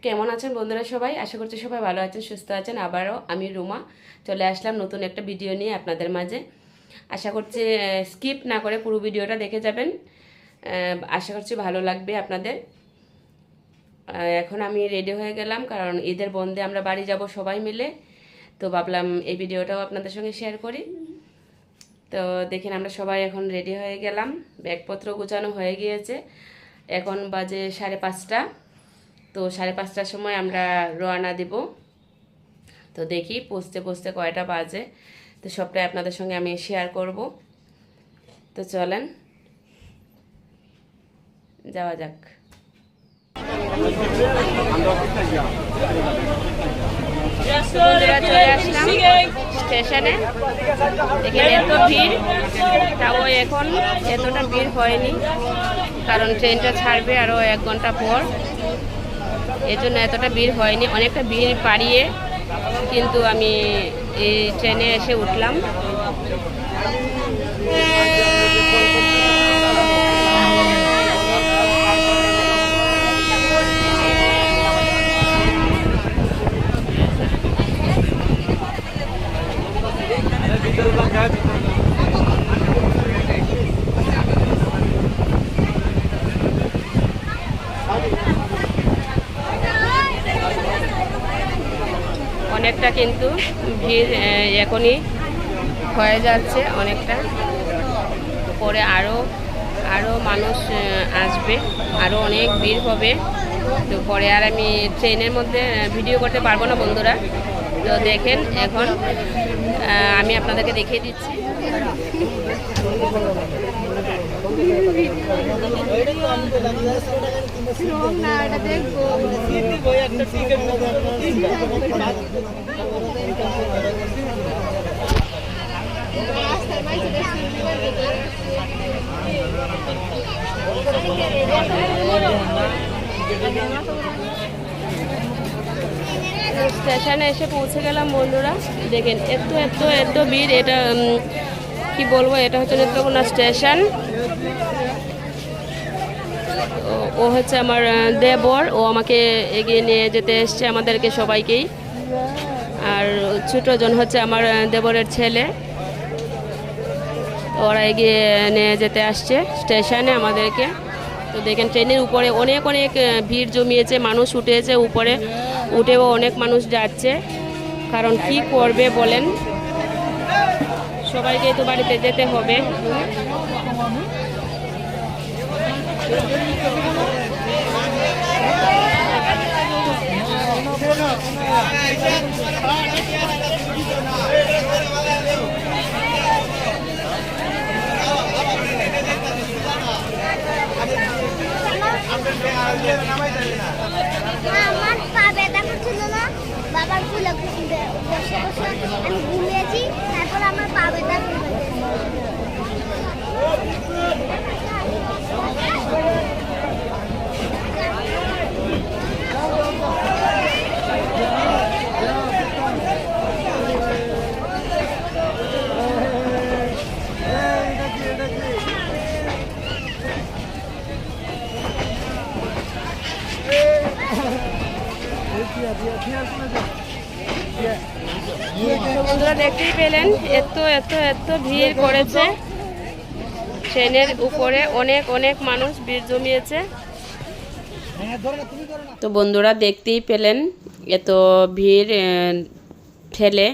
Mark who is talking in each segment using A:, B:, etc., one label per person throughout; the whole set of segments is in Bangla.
A: কেমন আছেন বন্ধুরা সবাই? আশা করছি সবাই ভালো আছেন, সুস্থ আছেন। আবারও আমি রুমা চলে আসলাম নতুন একটা ভিডিও নিয়ে আপনাদের মাঝে। আশা করছি স্কিপ না করে পুরো ভিডিওটা দেখে যাবেন। আশা করছি ভালো লাগবে আপনাদের। এখন আমি রেডি হয়ে গেলাম, কারণ ঈদের বন্ধে আমরা বাড়ি যাব সবাই মিলে। তো ভাবলাম এই ভিডিওটাও আপনাদের সঙ্গে শেয়ার করি। তো দেখেন, আমরা সবাই এখন রেডি হয়ে গেলাম, ব্যাগপত্র গোছানো হয়ে গিয়েছে। এখন বাজে 5:30। তো 5:30টার সময় আমরা রওনা দেব। তো দেখি পৌঁছতে পৌঁছতে কয়টা বাজে, তো সবটাই আপনাদের সঙ্গে আমি শেয়ার করব। তো চলেন যাওয়া যাক। বন্ধুরা, চলে আসলাম স্টেশনে। এখানে এত ভিড়, তাও এখন এতটা ভিড় হয়নি, কারণ ট্রেনটা ছাড়বে আরও 1 ঘন্টা পর। এই জন্য এতটা ভিড় হয়নি, অনেকটা ভিড় পাড়িয়ে কিন্তু আমি এই ট্রেনে এসে উঠলাম। অনেকটা কিন্তু ভিড় এখনই হয়ে যাচ্ছে, অনেকটা পরে আরও মানুষ আসবে, আরও অনেক ভিড় হবে। তো পরে আর আমি ট্রেনের মধ্যে ভিডিও করতে পারবো না বন্ধুরা। তো দেখেন, এখন আমি আপনাদেরকে দেখিয়ে দিচ্ছি। স্টেশনে এসে পৌঁছে গেলাম বন্ধুরা। দেখেন এত ভিড়। এটা কি বলবো, এটা হচ্ছে নেত্রকোনা স্টেশন। ও হচ্ছে আমার দেবর, ও আমাকে এগিয়ে নিয়ে যেতে এসছে আমাদেরকে সবাইকেই। আর ছোটজন হচ্ছে আমার দেবরের ছেলে, ওরা এগিয়ে নিয়ে যেতে আসছে স্টেশনে আমাদেরকে। তো দেখেন, ট্রেনের উপরে অনেক ভিড় জমিয়েছে, মানুষ উঠেছে, উপরে উঠেও অনেক মানুষ যাচ্ছে। কারণ কি করবে বলেন, সবাইকে তো বাড়িতে যেতে হবে।
B: আমার পা ব্যথা করছিল না, বাবার ফুলে বসে বসে আমি ঘুমিয়েছি, তারপর আমার পা ব্যথা
A: বন্ধুরা, দেখতেই পেলেন এত ভিড় করেছে। ট্রেনের উপরে অনেক মানুষ ভিড় জমিয়েছে। তো বন্ধুরা, দেখতেই পেলেন এত ভিড় ঠেলে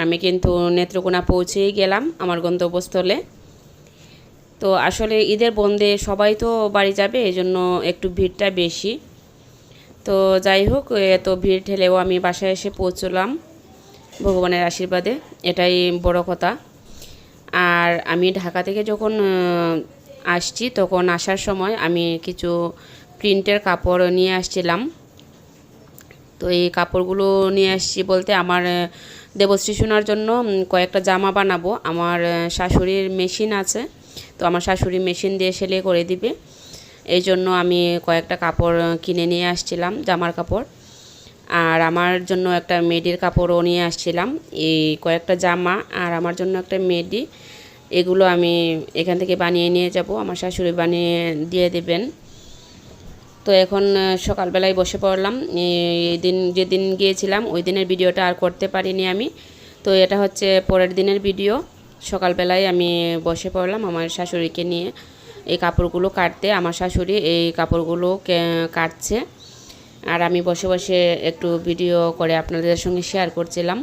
A: আমি কিন্তু নেত্রকোনা পৌঁছেই গেলাম, আমার গন্তব্যস্থলে। তো আসলে ঈদের বন্ধে সবাই তো বাড়ি যাবে, এই জন্য একটু ভিড়টা বেশি। তো যাই হোক, এত ভিড় ঠেলেও আমি বাসায় এসে পৌঁছলাম ভগবানের আশীর্বাদে, এটাই বড় কথা। আর আমি ঢাকা থেকে যখন আসছি, তখন আসার সময় আমি কিছু প্রিন্টের কাপড় নিয়ে আসছিলাম। তো এই কাপড়গুলো নিয়ে আসছি বলতে, আমার দেবশ্রী সোনার জন্য কয়েকটা জামা বানাবো। আমার শাশুড়ির মেশিন আছে, তো আমার শাশুড়ি মেশিন দিয়ে সেলাই করে দিবে। এই জন্য আমি কয়েকটা কাপড় কিনে নিয়ে আসছিলাম, জামার কাপড়। আর আমার জন্য একটা মেডির কাপড়ও নিয়ে আসছিলাম, এই কয়েকটা জামা আর আমার জন্য একটা মেডি। এগুলো আমি এখান থেকে বানিয়ে নিয়ে যাব, আমার শাশুড়ি বানিয়ে দিয়ে দেবেন। তো এখন সকালবেলায় বসে পড়লাম। এই দিন যেদিন গিয়েছিলাম ওই দিনের ভিডিওটা আর করতে পারিনি আমি। তো এটা হচ্ছে পরের দিনের ভিডিও। সকালবেলায় আমি বসে পড়লাম আমার শাশুড়িকে নিয়ে এই কাপড়গুলো কাটতে। আমার শাশুড়ি এই কাপড়গুলো কাটছে, আর আমি বসে বসে একটু ভিডিও করে আপনাদের সঙ্গে শেয়ার করছিলাম।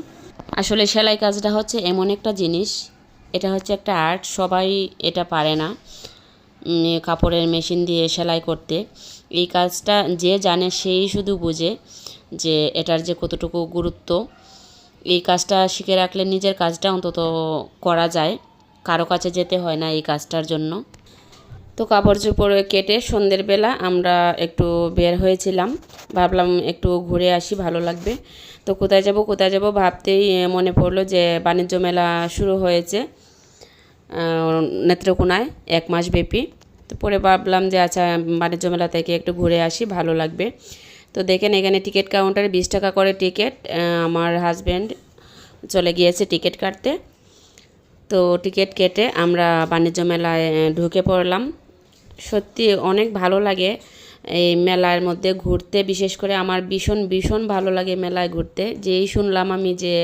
A: আসলে সেলাই কাজটা হচ্ছে এমন একটা জিনিস, এটা হচ্ছে একটা আর্ট, সবাই এটা পারে না কাপড়ের মেশিন দিয়ে সেলাই করতে। এই কাজটা যে জানে সেই শুধু বুঝে যে এটার যে কতটুকু গুরুত্ব। এই কাজটা শিখে রাখলে নিজের কাজটা অন্তত করা যায়, কারো কাছে যেতে হয় না এই কাজটার জন্য। তো কাপড় চোপড় কেটে সন্ধ্যের বেলা আমরা একটু বের হয়েছিলাম, ভাবলাম একটু ঘুরে আসি, ভালো লাগবে। তো কোথায় যাব ভাবতেই মনে পড়লো যে বাণিজ্য মেলা শুরু হয়েছে নেত্রকোনায় 1 মাস ব্যাপী। তো পরে ভাবলাম যে আচ্ছা বাণিজ্য মেলা থেকে একটু ঘুরে আসি, ভালো লাগবে। তো দেখেন এখানে টিকিট কাউন্টারে 20 টাকা করে টিকিট। আমার হাজব্যান্ড চলে গিয়েছে টিকিট কাটতে। তো টিকিট কেটে আমরা বাণিজ্য মেলায় ঢুকে পড়লাম। সত্যি অনেক ভালো লাগে এই মেলার মধ্যে ঘুরতে, বিশেষ করে আমার ভীষণ ভীষণ ভালো লাগে মেলায় ঘুরতে। যেই শুনলাম আমি যে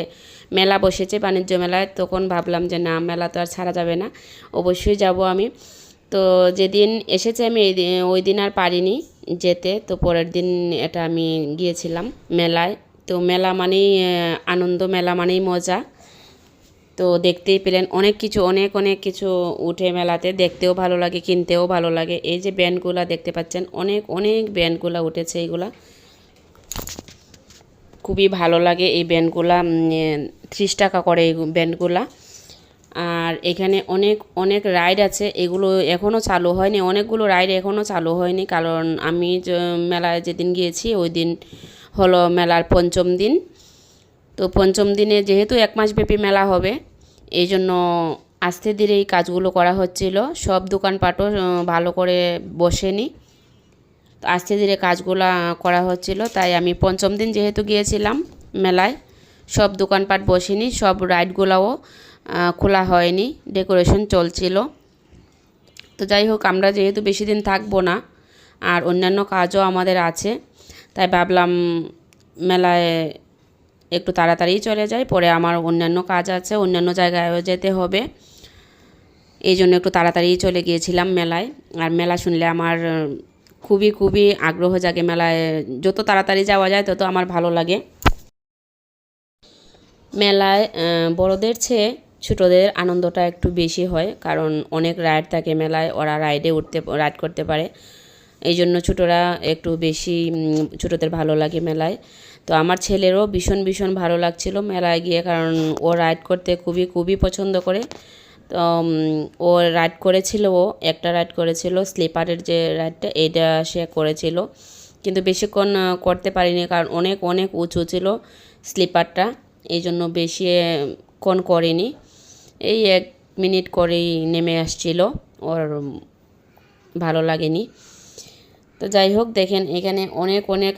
A: মেলা বসেছে বাণিজ্য মেলায়, তখন ভাবলাম যে না, মেলা তো আর ছাড়া যাবে না, অবশ্যই যাব আমি। তো যেদিন এসেছে আমি ওই দিন আর পারিনি যেতে। তো পরের দিন এটা আমি গিয়েছিলাম মেলায়। তো মেলা মানেই আনন্দ, মেলা মানেই মজা। তো দেখতেই পেলেন অনেক কিছু, অনেক অনেক কিছু উঠে মেলাতে, দেখতেও ভালো লাগে, কিনতেও ভালো লাগে। এই যে ব্যান্ডগুলা দেখতে পাচ্ছেন, অনেক অনেক ব্যান্ডগুলা উঠেছে, এইগুলা খুবই ভালো লাগে। এই ব্যান্ডগুলা 30 টাকা করে এই ব্যান্ডগুলা। আর এখানে অনেক অনেক রাইড আছে, এগুলো এখনও চালু হয়নি, অনেকগুলো রাইড এখনও চালু হয়নি, কারণ আমি মেলায় যেদিন গিয়েছি ওই দিন হলো মেলার 5ম দিন। তো 5ম দিনে যেহেতু 1 মাস ব্যাপী মেলা হবে, এই জন্য আস্তে ধীরে এই কাজগুলো করা হচ্ছিল। সব দোকানপাটও ভালো করে বসেনি, তো আস্তে ধীরে কাজগুলো করা হচ্ছিল। তাই আমি 5ম দিন যেহেতু গিয়েছিলাম মেলায়, সব দোকানপাট বসেনি, সব রাইডগুলোও খোলা হয়নি, ডেকোরেশন চলছিল। তো যাই হোক, আমরা যেহেতু বেশি দিন থাকবো না আর অন্যান্য কাজও আমাদের আছে, তাই ভাবলাম মেলায় একটু তাড়াতাড়ি চলে যাই, পরে আমার অন্যান্য কাজ আছে, অন্যান্য জায়গায়ও যেতে হবে। এই জন্য একটু তাড়াতাড়ি চলে গিয়েছিলাম মেলায়। আর মেলা শুনলে আমার খুবই খুবই আগ্রহ জাগে, মেলায় যত তাড়াতাড়ি যাওয়া যায় তত আমার ভালো লাগে। মেলায় বড়দের চেয়ে ছোটোদের আনন্দটা একটু বেশি হয়, কারণ অনেক রাইড থাকে মেলায়, ওরা রাইড করতে পারে। এই জন্য ছোটোরা একটু বেশি, ছোটোদের ভালো লাগে মেলায়। তো আমার ছেলেরও ভীষণ ভীষণ ভালো লাগছিল মেলায় গিয়ে, কারণ ও রাইড করতে খুবই খুবই পছন্দ করে। তো ও রাইড করেছিল, ও একটা রাইড করেছিল স্লিপারের যে রাইডটা, এইটা সে করেছিল, কিন্তু বেশিক্ষণ করতে পারিনি, কারণ অনেক অনেক উঁচু ছিল স্লিপারটা, এই জন্য বেশিক্ষণ করেনি। এই 1 মিনিট করেই নেমে আসছিল, ওর ভালো লাগেনি। তো যাই হোক, দেখেন এখানে অনেক অনেক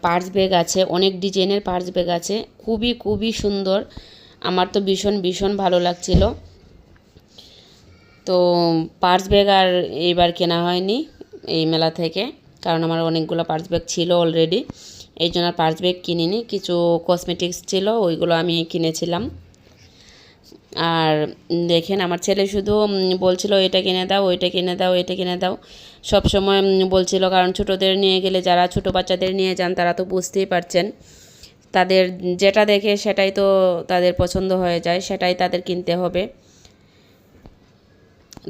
A: পার্স ব্যাগ আছে, অনেক ডিজাইনের পার্স ব্যাগ আছে, খুবই খুবই সুন্দর। আমার তো ভীষণ ভীষণ ভালো লাগছিল। তো পার্স ব্যাগ আর এইবার কেনা হয়নি এই মেলা থেকে, কারণ আমার অনেকগুলো পার্স ব্যাগ ছিল অলরেডি, এই জন্য আর পার্স ব্যাগ কিনিনি। কিছু কসমেটিক্স ছিল, ওইগুলো আমি কিনেছিলাম। আর দেখেন আমার ছেলে শুধু বলছিল এটা কিনে দাও, ওইটা কিনে দাও, এটা কিনে দাও, সব সময় বলছিল, কারণ ছোটোদের নিয়ে গেলে, যারা ছোটো বাচ্চাদের নিয়ে যান তারা তো বুঝতেই পারছেন, তাদের যেটা দেখে সেটাই তো তাদের পছন্দ হয়ে যায়, সেটাই তাদের কিনতে হবে।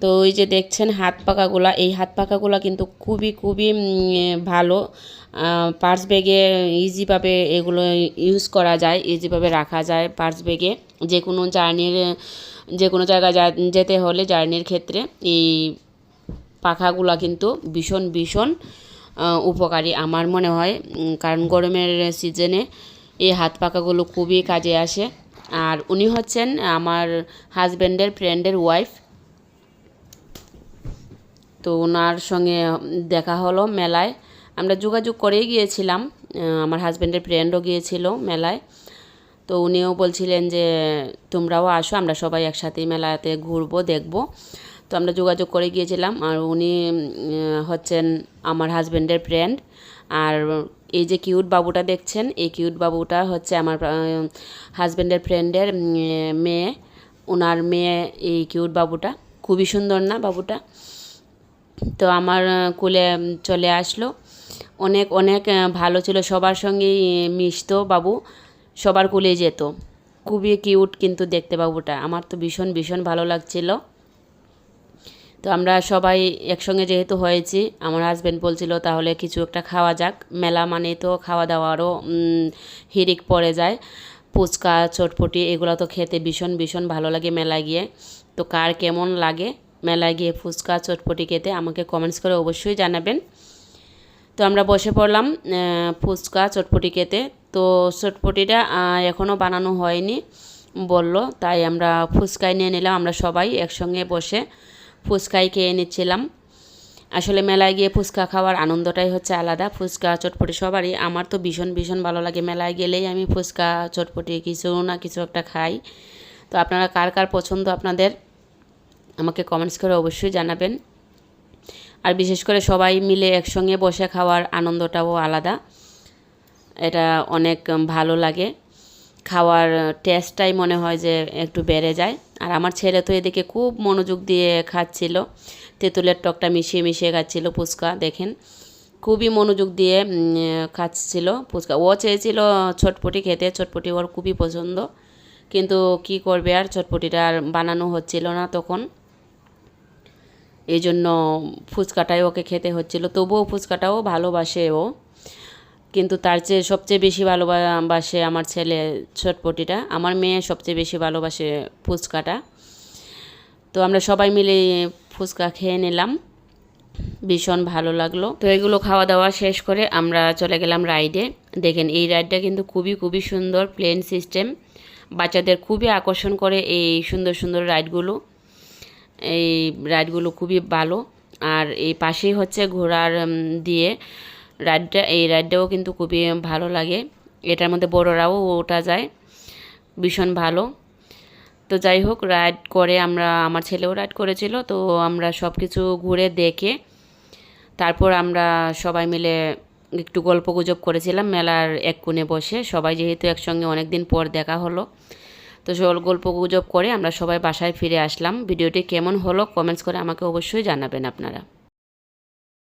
A: তো ওই যে দেখছেন হাত পাকাগুলা, এই হাত পাকাগুলা কিন্তু খুবই খুবই ভালো। পার্স ব্যাগে ইজিভাবে এগুলো ইউজ করা যায়, ইজিভাবে রাখা যায় পার্স ব্যাগে। যে কোনো জায়গায় যেতে হলে জার্নির ক্ষেত্রে এই পাখাগুলা কিন্তু ভীষণ ভীষণ উপকারী আমার মনে হয়, কারণ গরমের সিজনে এই হাত পাখাগুলো খুবই কাজে আসে। আর উনি হচ্ছেন আমার হাজব্যান্ডের ফ্রেন্ডের ওয়াইফ। তো ওনার সঙ্গে দেখা হলো মেলায়, আমরা যোগাযোগ করেই গিয়েছিলাম, আমার হাজব্যান্ডের ফ্রেন্ডও গিয়েছিল মেলায়। তো উনিও বলছিলেন যে তোমরাও আসো, আমরা সবাই একসাথেই মেলাতে ঘুরবো, দেখব। তো আমরা যোগাযোগ করে গিয়েছিলাম, আর উনি হচ্ছেন আমার হাজব্যান্ডের ফ্রেন্ড। আর এই যে কিউট বাবুটা দেখছেন, এই কিউট বাবুটা হচ্ছে আমার হাজব্যান্ডের ফ্রেন্ডের মেয়ে, ওনার মেয়ে। এই কিউট বাবুটা খুবই সুন্দর না বাবুটা? তো আমার কোলে চলে আসলো, অনেক অনেক ভালো ছিল, সবার সঙ্গেই মিশতো বাবু, সবার কোলে যেত, খুবই কিউট কিন্তু দেখতে বাবুটা। আমার তো ভীষণ ভীষণ ভালো লাগছিল। তো আমরা সবাই একসঙ্গে যেহেতু হয়েছি, আমার হাজব্যান্ড বলছিল তাহলে কিছু একটা খাওয়া যাক, মেলা মানে তো খাওয়া দাওয়ারও হিড়িক পড়ে যায়। ফুচকা চটপটি এগুলো তো খেতে ভীষণ ভীষণ ভালো লাগে মেলায় গিয়ে। তো কার কেমন লাগে মেলায় গিয়ে ফুচকা চটপটি খেতে আমাকে কমেন্টস করে অবশ্যই জানাবেন। তো আমরা বসে পড়লাম ফুচকা চটপটি খেতে। তো চটপটিটা এখনও বানানো হয়নি বলল, তাই আমরা ফুচকাই নিয়ে নিলাম। আমরা সবাই একসঙ্গে বসে ফুচকাই খেয়ে নিচ্ছিলাম। আসলে মেলায় গিয়ে ফুচকা খাওয়ার আনন্দটাই হচ্ছে আলাদা। ফুচকা চটপটি সবারই, আমার তো ভীষণ ভীষণ ভালো লাগে। মেলায় গেলেই আমি ফুচকা চটপটি কিছু না কিছু একটা খাই। তো আপনারা কার কার পছন্দ আপনাদের আমাকে কমেন্টস করে অবশ্যই জানাবেন। আর বিশেষ করে সবাই মিলে একসঙ্গে বসে খাওয়ার আনন্দটাও আলাদা, এটা অনেক ভালো লাগে। খাওয়ার টেস্টটাই মনে হয় যে একটু বেড়ে যায়। আর আমার ছেলে তো এদিকে খুব মনোযোগ দিয়ে খাচ্ছিল, তেঁতুলের টকটা মিশিয়ে মিশিয়ে খাচ্ছিল ফুচকা। দেখেন খুবই মনোযোগ দিয়ে খাচ্ছিল ফুচকা। ও চেয়েছিল চটপটি খেতে, চটপটি ওর খুবই পছন্দ, কিন্তু কি করবে আর, চটপটিটা আর বানানো হচ্ছিল না তখন, এই জন্য ফুচকাটাই ওকে খেতে হচ্ছিল। তবুও ফুচকাটাও ভালোবাসে ও, কিন্তু তার চেয়ে সবচেয়ে বেশি ভালোবাসে আমার ছেলে চটপটিটা, আমার মেয়ে সবচেয়ে বেশি ভালোবাসে ফুচকাটা। তো আমরা সবাই মিলে ফুচকা খেয়ে নিলাম, ভীষণ ভালো লাগলো। তো এগুলো খাওয়া দাওয়া শেষ করে আমরা চলে গেলাম রাইডে। দেখেন এই রাইডটা কিন্তু খুবই খুবই সুন্দর, প্লেন সিস্টেম, বাচ্চাদের খুবই আকর্ষণ করে এই সুন্দর সুন্দর রাইডগুলো। এই রাইডগুলো খুবই ভালো। আর এই পাশেই হচ্ছে ঘোড়ার দিয়ে রাইডটা, এই রাইডটাও কিন্তু খুবই ভালো লাগে। এটার মধ্যে বড়রাও ওঠা যায়, ভীষণ ভালো। তো যাই হোক, রাইড করে আমার ছেলেও রাইড করেছিল। তো আমরা সব কিছু ঘুরে দেখে তারপর আমরা সবাই মিলে একটু গল্পগুজব করেছিলাম মেলার এক কোণে বসে, সবাই যেহেতু একসঙ্গে অনেক দিন পর দেখা হলো। তো গল্পগুজব করে আমরা সবাই বাসায় ফিরে আসলাম। ভিডিওটি কেমন হলো কমেন্টস করে আমাকে অবশ্যই জানাবেন আপনারা।